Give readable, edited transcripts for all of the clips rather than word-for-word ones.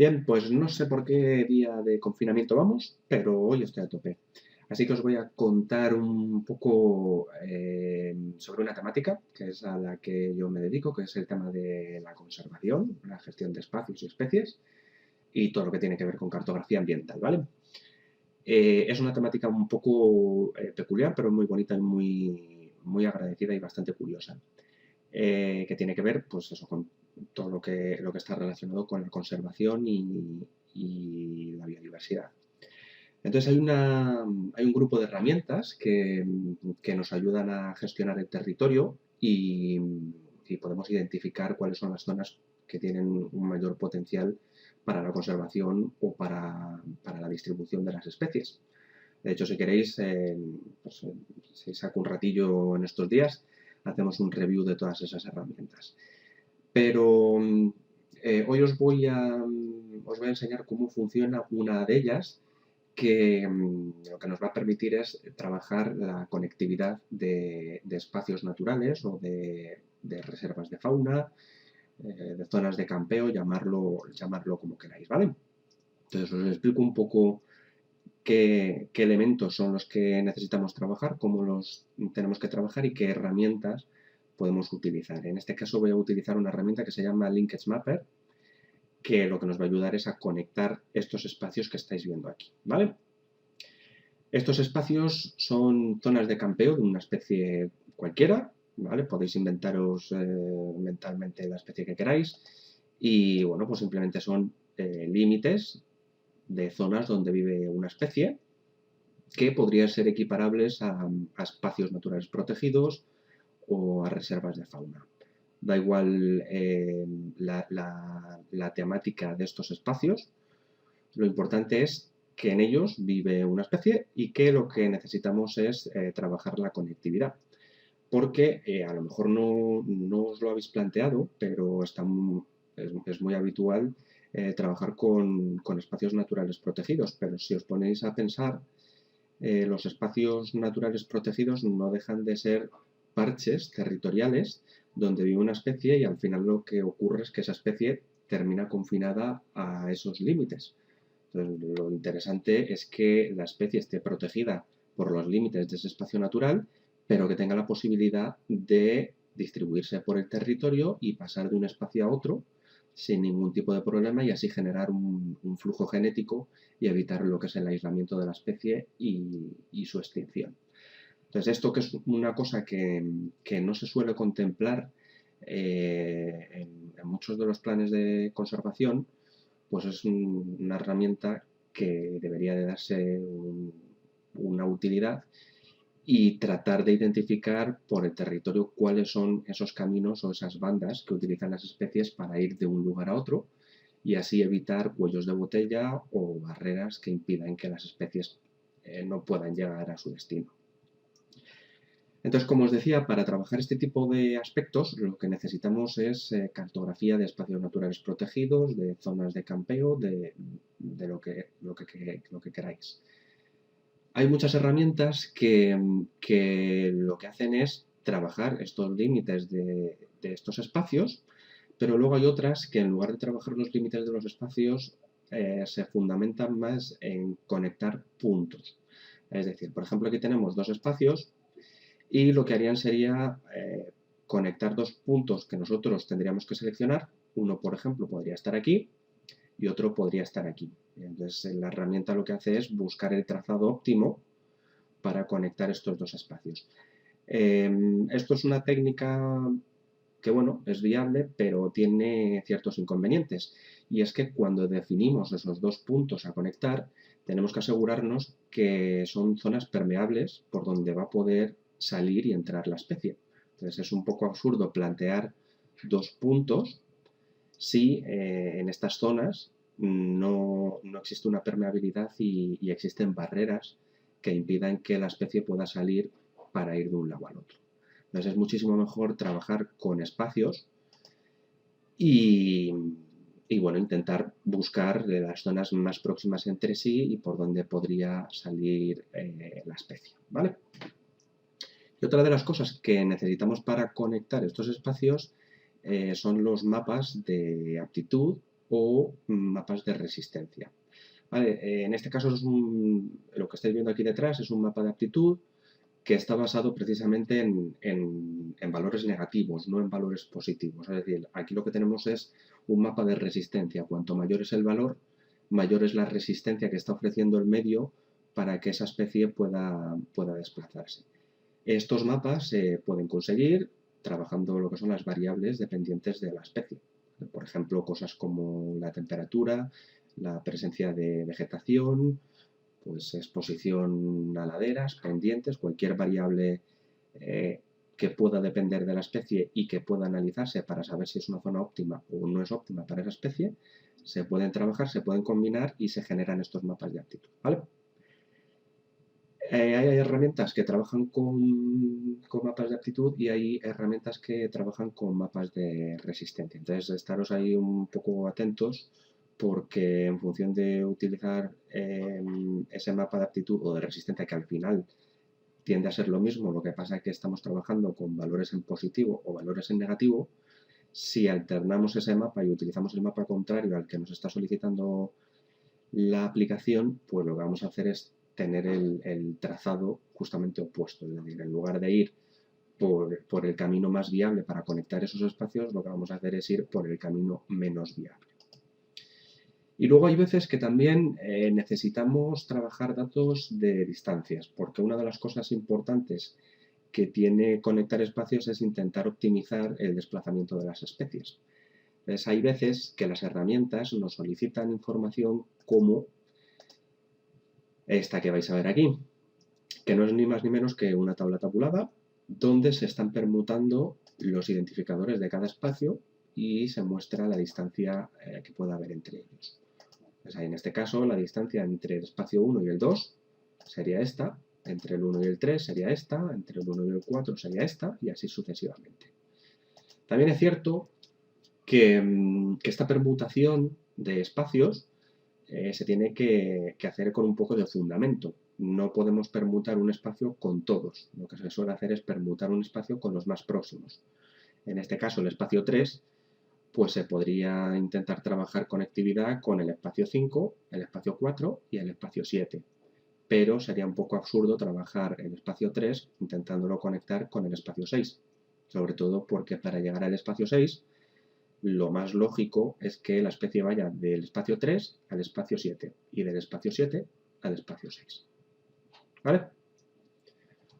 Bien, pues no sé por qué día de confinamiento vamos, pero hoy estoy a tope. Así que os voy a contar un poco sobre una temática que es a la que yo me dedico, que es el tema de la conservación, la gestión de espacios y especies y todo lo que tiene que ver con cartografía ambiental, ¿vale? Es una temática un poco peculiar, pero muy bonita y muy agradecida y bastante curiosa, que tiene que ver, pues eso, con todo lo que está relacionado con la conservación y la biodiversidad. Entonces hay un grupo de herramientas que nos ayudan a gestionar el territorio y podemos identificar cuáles son las zonas que tienen un mayor potencial para la conservación o para la distribución de las especies. De hecho, si queréis, pues, si saco un ratillo en estos días, hacemos un review de todas esas herramientas. Pero hoy os voy a enseñar cómo funciona una de ellas que lo que nos va a permitir es trabajar la conectividad de espacios naturales o de reservas de fauna, de zonas de campeo, llamarlo como queráis, ¿vale? Entonces os explico un poco qué elementos son los que necesitamos trabajar, cómo los tenemos que trabajar y qué herramientas podemos utilizar. En este caso voy a utilizar una herramienta que se llama Linkage Mapper, que lo que nos va a ayudar es a conectar estos espacios que estáis viendo aquí, ¿vale? Estos espacios son zonas de campeo de una especie cualquiera, ¿vale? Podéis inventaros mentalmente la especie que queráis y, bueno, pues simplemente son límites de zonas donde vive una especie que podrían ser equiparables a espacios naturales protegidos o a reservas de fauna. Da igual la temática de estos espacios, lo importante es que en ellos vive una especie y que lo que necesitamos es trabajar la conectividad. Porque a lo mejor no os lo habéis planteado, pero es muy habitual trabajar con espacios naturales protegidos. Pero si os ponéis a pensar, los espacios naturales protegidos no dejan de ser parches territoriales donde vive una especie y al final lo que ocurre es que esa especie termina confinada a esos límites. Entonces, lo interesante es que la especie esté protegida por los límites de ese espacio natural, pero que tenga la posibilidad de distribuirse por el territorio y pasar de un espacio a otro sin ningún tipo de problema y así generar un flujo genético y evitar lo que es el aislamiento de la especie y su extinción. Entonces, esto que es una cosa que no se suele contemplar en muchos de los planes de conservación, pues es una herramienta que debería de darse una utilidad y tratar de identificar por el territorio cuáles son esos caminos o esas bandas que utilizan las especies para ir de un lugar a otro y así evitar cuellos de botella o barreras que impidan que las especies no puedan llegar a su destino. Entonces, como os decía, para trabajar este tipo de aspectos lo que necesitamos es cartografía de espacios naturales protegidos, de zonas de campeo, de lo que queráis. Hay muchas herramientas que lo que hacen es trabajar estos límites de estos espacios, pero luego hay otras que en lugar de trabajar los límites de los espacios se fundamentan más en conectar puntos. Es decir, por ejemplo, aquí tenemos dos espacios y lo que harían sería conectar dos puntos que nosotros tendríamos que seleccionar. Uno, por ejemplo, podría estar aquí y otro podría estar aquí. Entonces, la herramienta lo que hace es buscar el trazado óptimo para conectar estos dos espacios. Esto es una técnica que, bueno, es viable, pero tiene ciertos inconvenientes. Y es que cuando definimos esos dos puntos a conectar, tenemos que asegurarnos que son zonas permeables por donde va a poder salir y entrar la especie. Entonces es un poco absurdo plantear dos puntos si en estas zonas no existe una permeabilidad y existen barreras que impidan que la especie pueda salir para ir de un lado al otro. Entonces es muchísimo mejor trabajar con espacios y, bueno, intentar buscar las zonas más próximas entre sí y por donde podría salir la especie, ¿vale? Y otra de las cosas que necesitamos para conectar estos espacios son los mapas de aptitud o mapas de resistencia. Vale, en este caso lo que estáis viendo aquí detrás es un mapa de aptitud que está basado precisamente en valores negativos, no en valores positivos. Es decir, aquí lo que tenemos es un mapa de resistencia. Cuanto mayor es el valor, mayor es la resistencia que está ofreciendo el medio para que esa especie pueda desplazarse. Estos mapas se pueden conseguir trabajando lo que son las variables dependientes de la especie. Por ejemplo, cosas como la temperatura, la presencia de vegetación, pues exposición a laderas, pendientes, cualquier variable que pueda depender de la especie y que pueda analizarse para saber si es una zona óptima o no es óptima para esa especie, se pueden trabajar, se pueden combinar y se generan estos mapas de aptitud, ¿vale? Hay herramientas que trabajan con mapas de aptitud y hay herramientas que trabajan con mapas de resistencia. Entonces, estaros ahí un poco atentos porque en función de utilizar ese mapa de aptitud o de resistencia, que al final tiende a ser lo mismo, lo que pasa es que estamos trabajando con valores en positivo o valores en negativo, si alternamos ese mapa y utilizamos el mapa contrario al que nos está solicitando la aplicación, pues lo que vamos a hacer es tener el trazado justamente opuesto. Es decir, en lugar de ir por el camino más viable para conectar esos espacios, lo que vamos a hacer es ir por el camino menos viable. Y luego hay veces que también necesitamos trabajar datos de distancias, porque una de las cosas importantes que tiene conectar espacios es intentar optimizar el desplazamiento de las especies. Entonces, hay veces que las herramientas nos solicitan información como esta que vais a ver aquí, que no es ni más ni menos que una tabla tabulada donde se están permutando los identificadores de cada espacio y se muestra la distancia que pueda haber entre ellos. Pues ahí, en este caso, la distancia entre el espacio 1 y el 2 sería esta, entre el 1 y el 3 sería esta, entre el 1 y el 4 sería esta, y así sucesivamente. También es cierto que esta permutación de espacios se tiene que hacer con un poco de fundamento. No podemos permutar un espacio con todos. Lo que se suele hacer es permutar un espacio con los más próximos. En este caso, el espacio 3, pues se podría intentar trabajar conectividad con el espacio 5, el espacio 4 y el espacio 7. Pero sería un poco absurdo trabajar el espacio 3 intentándolo conectar con el espacio 6. Sobre todo porque para llegar al espacio 6, lo más lógico es que la especie vaya del espacio 3 al espacio 7 y del espacio 7 al espacio 6. ¿Vale?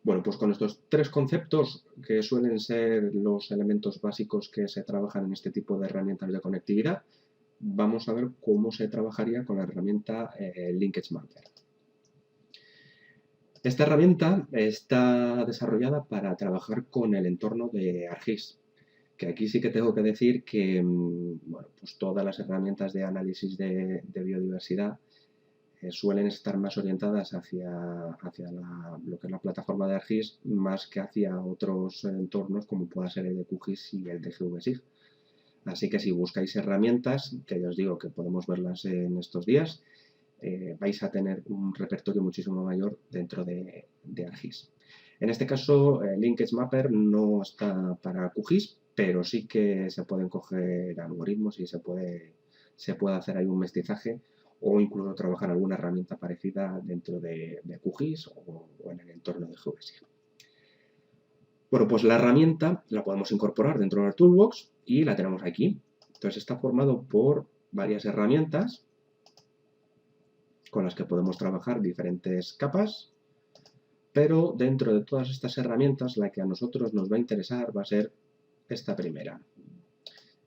Bueno, pues con estos tres conceptos, que suelen ser los elementos básicos que se trabajan en este tipo de herramientas de conectividad, vamos a ver cómo se trabajaría con la herramienta Linkage Mapper. Esta herramienta está desarrollada para trabajar con el entorno de ArcGIS, que aquí sí que tengo que decir que bueno, pues todas las herramientas de análisis de biodiversidad suelen estar más orientadas hacia lo que es la plataforma de ArcGIS más que hacia otros entornos como pueda ser el de QGIS y el de GeoGeSig. Así que si buscáis herramientas, que ya os digo que podemos verlas en estos días, vais a tener un repertorio muchísimo mayor dentro de ArcGIS. En este caso, Linkage Mapper no está para QGIS, pero sí que se pueden coger algoritmos y se puede hacer ahí un mestizaje o incluso trabajar alguna herramienta parecida dentro de QGIS o en el entorno de GeoGeSig. Bueno, pues la herramienta la podemos incorporar dentro del Toolbox y la tenemos aquí. Entonces está formado por varias herramientas con las que podemos trabajar diferentes capas, pero dentro de todas estas herramientas la que a nosotros nos va a interesar va a ser esta primera,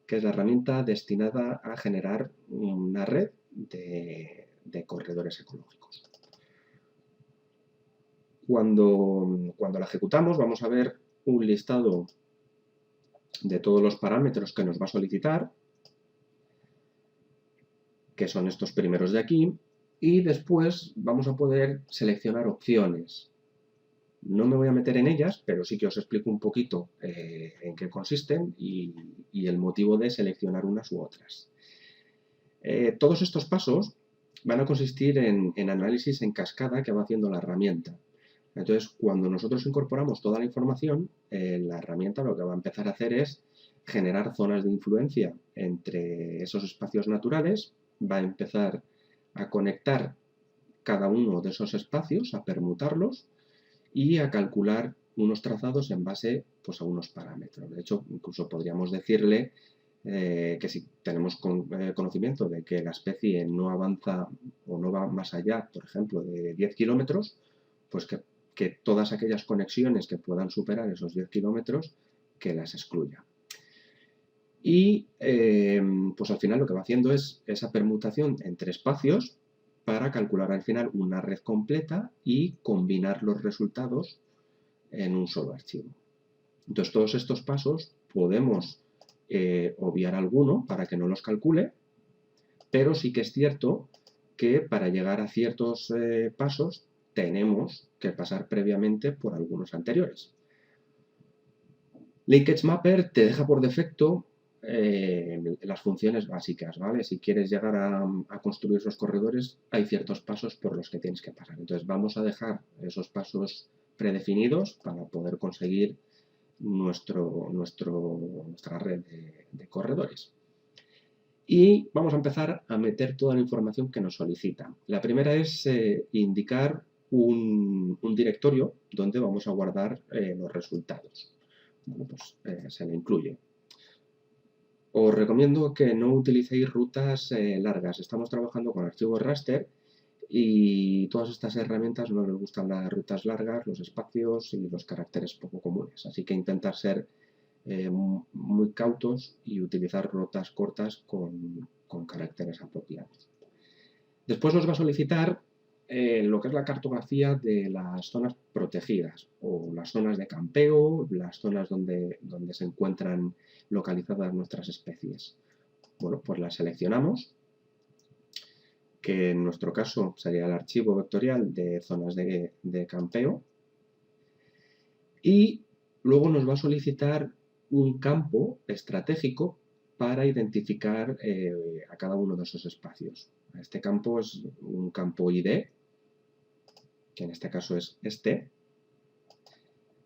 que es la herramienta destinada a generar una red de corredores ecológicos. Cuando la ejecutamos vamos a ver un listado de todos los parámetros que nos va a solicitar, que son estos primeros de aquí, y después vamos a poder seleccionar opciones. No me voy a meter en ellas, pero sí que os explico un poquito en qué consisten y el motivo de seleccionar unas u otras. Todos estos pasos van a consistir en análisis en cascada que va haciendo la herramienta. Entonces, cuando nosotros incorporamos toda la información, la herramienta lo que va a empezar a hacer es generar zonas de influencia entre esos espacios naturales, va a empezar a conectar cada uno de esos espacios, a permutarlos y a calcular unos trazados en base pues, a unos parámetros. De hecho, incluso podríamos decirle que si tenemos conocimiento de que la especie no avanza o no va más allá, por ejemplo, de 10 kilómetros, pues que todas aquellas conexiones que puedan superar esos 10 kilómetros, que las excluya. Y pues al final lo que va haciendo es esa permutación entre espacios para calcular al final una red completa y combinar los resultados en un solo archivo. Entonces todos estos pasos podemos obviar alguno para que no los calcule, pero sí que es cierto que para llegar a ciertos pasos tenemos que pasar previamente por algunos anteriores. Linkage Mapper te deja por defecto las funciones básicas, ¿vale? Si quieres llegar a construir esos corredores, hay ciertos pasos por los que tienes que pasar. Entonces vamos a dejar esos pasos predefinidos para poder conseguir nuestra red de corredores. Y vamos a empezar a meter toda la información que nos solicita. La primera es indicar un directorio donde vamos a guardar los resultados. Bueno, pues se le incluye. Os recomiendo que no utilicéis rutas largas. Estamos trabajando con archivos raster y todas estas herramientas no les gustan las rutas largas, los espacios y los caracteres poco comunes. Así que intentar ser muy cautos y utilizar rutas cortas con caracteres apropiados. Después nos va a solicitar lo que es la cartografía de las zonas protegidas o las zonas de campeo, las zonas donde se encuentran localizadas nuestras especies. Bueno, pues las seleccionamos, que en nuestro caso sería el archivo vectorial de zonas de campeo, y luego nos va a solicitar un campo estratégico para identificar a cada uno de esos espacios. Este campo es un campo ID, que en este caso es este,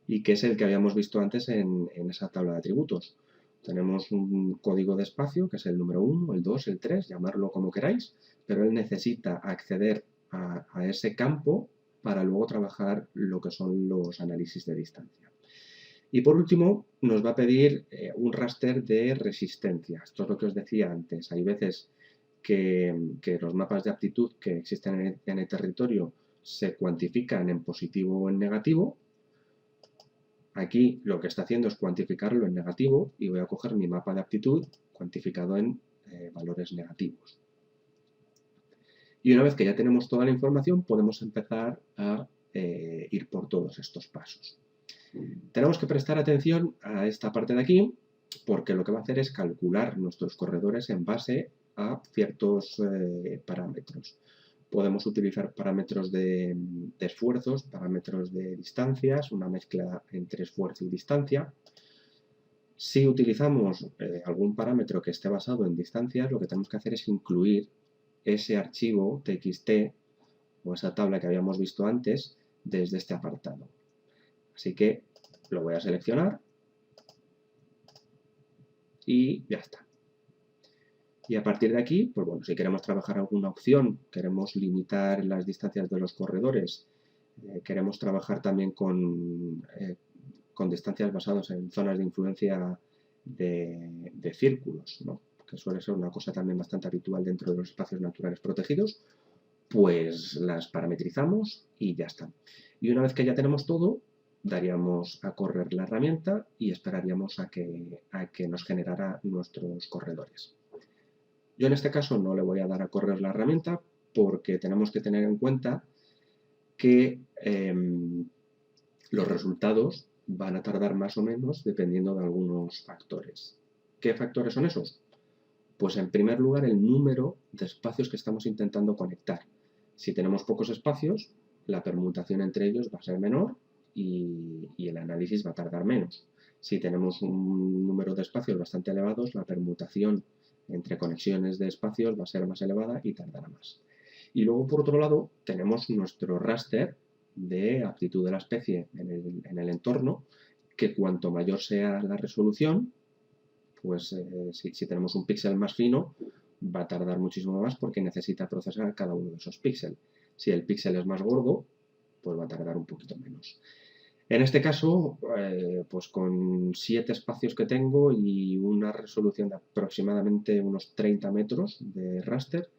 y que es el que habíamos visto antes en esa tabla de atributos. Tenemos un código de espacio, que es el número 1, el 2, el 3, llamarlo como queráis, pero él necesita acceder a ese campo para luego trabajar lo que son los análisis de distancia. Y por último, nos va a pedir un raster de resistencia. Esto es lo que os decía antes. Hay veces que los mapas de aptitud que existen en el territorio se cuantifican en positivo o en negativo. Aquí lo que está haciendo es cuantificarlo en negativo y voy a coger mi mapa de aptitud cuantificado en valores negativos. Y una vez que ya tenemos toda la información, podemos empezar a ir por todos estos pasos. Tenemos que prestar atención a esta parte de aquí, porque lo que va a hacer es calcular nuestros corredores en base a ciertos parámetros. Podemos utilizar parámetros de esfuerzos, parámetros de distancias, una mezcla entre esfuerzo y distancia. Si utilizamos algún parámetro que esté basado en distancias, lo que tenemos que hacer es incluir ese archivo txt o esa tabla que habíamos visto antes desde este apartado. Así que lo voy a seleccionar y ya está. Y a partir de aquí, pues bueno, si queremos trabajar alguna opción, queremos limitar las distancias de los corredores, queremos trabajar también con distancias basadas en zonas de influencia de círculos, ¿no? Que suele ser una cosa también bastante habitual dentro de los espacios naturales protegidos, pues las parametrizamos y ya está. Y una vez que ya tenemos todo, daríamos a correr la herramienta y esperaríamos a que nos generara nuestros corredores. Yo en este caso no le voy a dar a correr la herramienta porque tenemos que tener en cuenta que los resultados van a tardar más o menos dependiendo de algunos factores. ¿Qué factores son esos? Pues en primer lugar el número de espacios que estamos intentando conectar. Si tenemos pocos espacios, la permutación entre ellos va a ser menor y el análisis va a tardar menos. Si tenemos un número de espacios bastante elevados, la permutación entre conexiones de espacios va a ser más elevada y tardará más. Y luego, por otro lado, tenemos nuestro raster de aptitud de la especie en el entorno, que cuanto mayor sea la resolución, pues si tenemos un píxel más fino, va a tardar muchísimo más porque necesita procesar cada uno de esos píxeles. Si el píxel es más gordo, pues va a tardar un poquito menos. En este caso, pues con 7 espacios que tengo y una resolución de aproximadamente unos 30 metros de raster,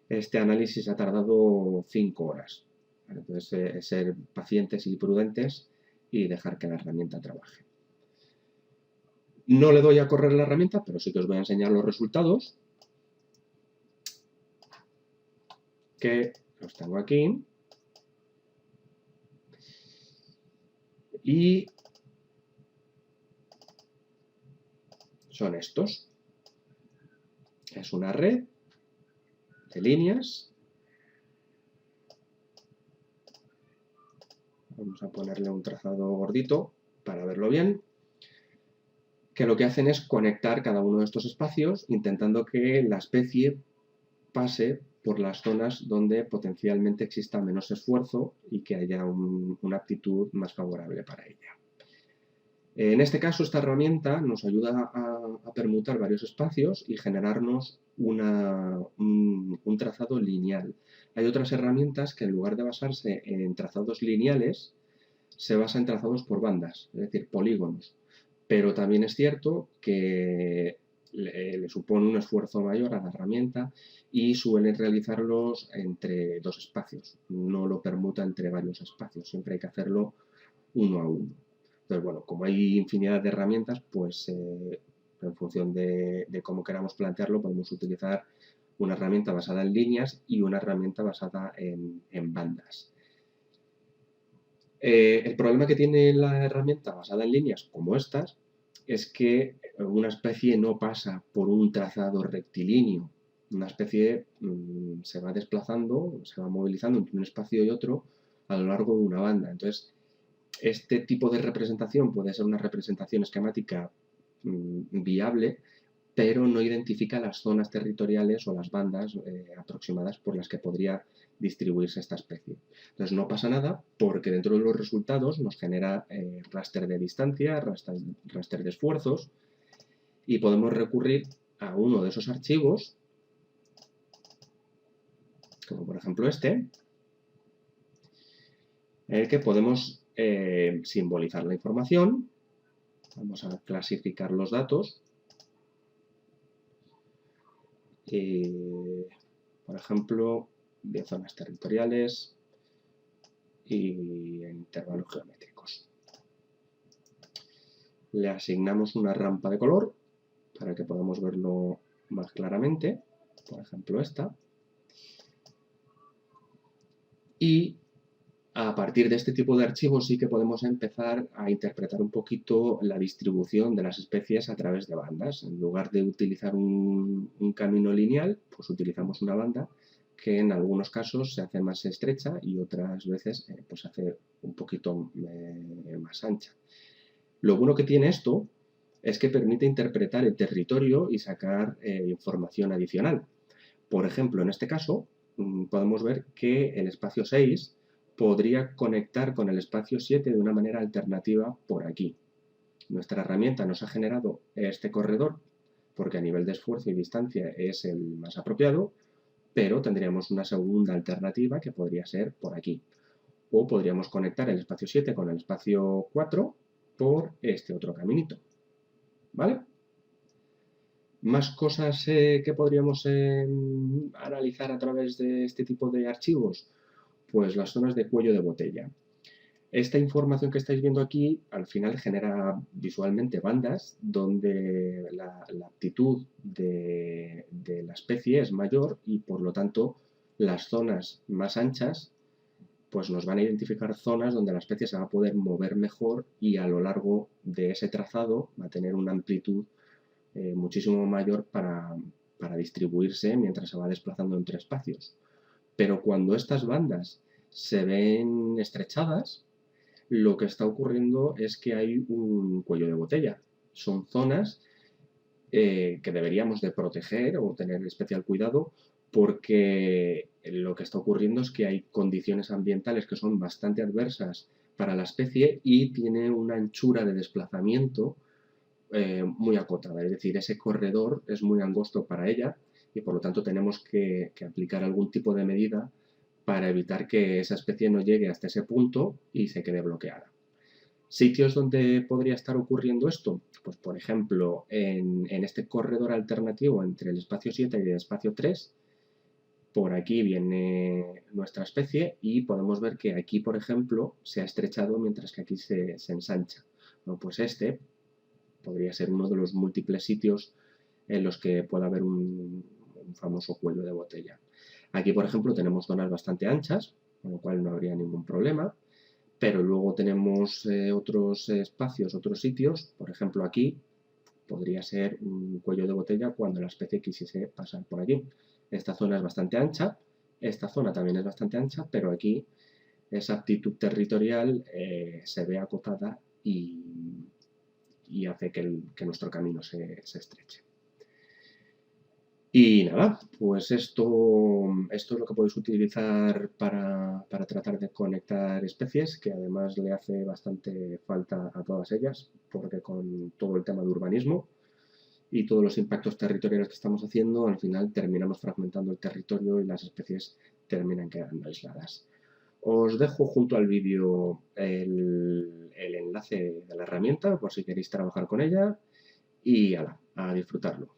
este análisis ha tardado 5 horas. Entonces, ser pacientes y prudentes y dejar que la herramienta trabaje. No le doy a correr la herramienta, pero sí que os voy a enseñar los resultados, que los tengo aquí. Y son estos. Es una red de líneas. Vamos a ponerle un trazado gordito para verlo bien. Que lo que hacen es conectar cada uno de estos espacios, intentando que la especie pase por las zonas donde potencialmente exista menos esfuerzo y que haya una aptitud más favorable para ella. En este caso, esta herramienta nos ayuda a permutar varios espacios y generarnos un trazado lineal. Hay otras herramientas que en lugar de basarse en trazados lineales, se basan en trazados por bandas, es decir, polígonos. Pero también es cierto que le supone un esfuerzo mayor a la herramienta y suelen realizarlos entre 2 espacios. No lo permuta entre varios espacios, siempre hay que hacerlo uno a uno. Entonces, bueno, como hay infinidad de herramientas, pues en función de cómo queramos plantearlo, podemos utilizar una herramienta basada en líneas y una herramienta basada en bandas. El problema que tiene la herramienta basada en líneas como estas es que una especie no pasa por un trazado rectilíneo. Una especie se va desplazando, se va movilizando entre un espacio y otro a lo largo de una banda. Entonces, este tipo de representación puede ser una representación esquemática viable, pero no identifica las zonas territoriales o las bandas aproximadas por las que podría distribuirse esta especie. Entonces no pasa nada porque dentro de los resultados nos genera raster de distancia, raster de esfuerzos y podemos recurrir a uno de esos archivos, como por ejemplo este, en el que podemos simbolizar la información. Vamos a clasificar los datos. Por ejemplo, de zonas territoriales y intervalos geométricos. Le asignamos una rampa de color para que podamos verlo más claramente, por ejemplo esta. Y a partir de este tipo de archivos sí que podemos empezar a interpretar un poquito la distribución de las especies a través de bandas. En lugar de utilizar un camino lineal, pues utilizamos una banda que en algunos casos se hace más estrecha y otras veces pues se hace un poquito más ancha. Lo bueno que tiene esto es que permite interpretar el territorio y sacar información adicional. Por ejemplo, en este caso podemos ver que el espacio 6 podría conectar con el espacio 7 de una manera alternativa por aquí. Nuestra herramienta nos ha generado este corredor porque a nivel de esfuerzo y distancia es el más apropiado, pero tendríamos una segunda alternativa que podría ser por aquí. O podríamos conectar el espacio 7 con el espacio 4 por este otro caminito. ¿Vale? Más cosas que podríamos analizar a través de este tipo de archivos, pues las zonas de cuello de botella. Esta información que estáis viendo aquí al final genera visualmente bandas donde la aptitud de la especie es mayor y por lo tanto las zonas más anchas pues nos van a identificar zonas donde la especie se va a poder mover mejor y a lo largo de ese trazado va a tener una amplitud muchísimo mayor para distribuirse mientras se va desplazando entre espacios. Pero cuando estas bandas se ven estrechadas, lo que está ocurriendo es que hay un cuello de botella. Son zonas que deberíamos de proteger o tener especial cuidado porque lo que está ocurriendo es que hay condiciones ambientales que son bastante adversas para la especie y tiene una anchura de desplazamiento muy acotada, es decir, ese corredor es muy angosto para ella y por lo tanto tenemos que aplicar algún tipo de medida para evitar que esa especie no llegue hasta ese punto y se quede bloqueada. ¿Sitios donde podría estar ocurriendo esto? Pues por ejemplo, en este corredor alternativo entre el espacio 7 y el espacio 3, por aquí viene nuestra especie y podemos ver que aquí, por ejemplo, se ha estrechado mientras que aquí se ensancha. Bueno, pues este podría ser uno de los múltiples sitios en los que pueda haber un famoso cuello de botella. Aquí, por ejemplo, tenemos zonas bastante anchas, con lo cual no habría ningún problema, pero luego tenemos otros espacios, otros sitios, por ejemplo aquí, podría ser un cuello de botella cuando la especie quisiese pasar por aquí. Esta zona es bastante ancha, esta zona también es bastante ancha, pero aquí esa aptitud territorial se ve acotada y hace que nuestro camino se estreche. Y nada, pues esto es lo que podéis utilizar para tratar de conectar especies, que además le hace bastante falta a todas ellas, porque con todo el tema de urbanismo y todos los impactos territoriales que estamos haciendo, al final terminamos fragmentando el territorio y las especies terminan quedando aisladas. Os dejo junto al vídeo el enlace de la herramienta por si queréis trabajar con ella y ala, a disfrutarlo.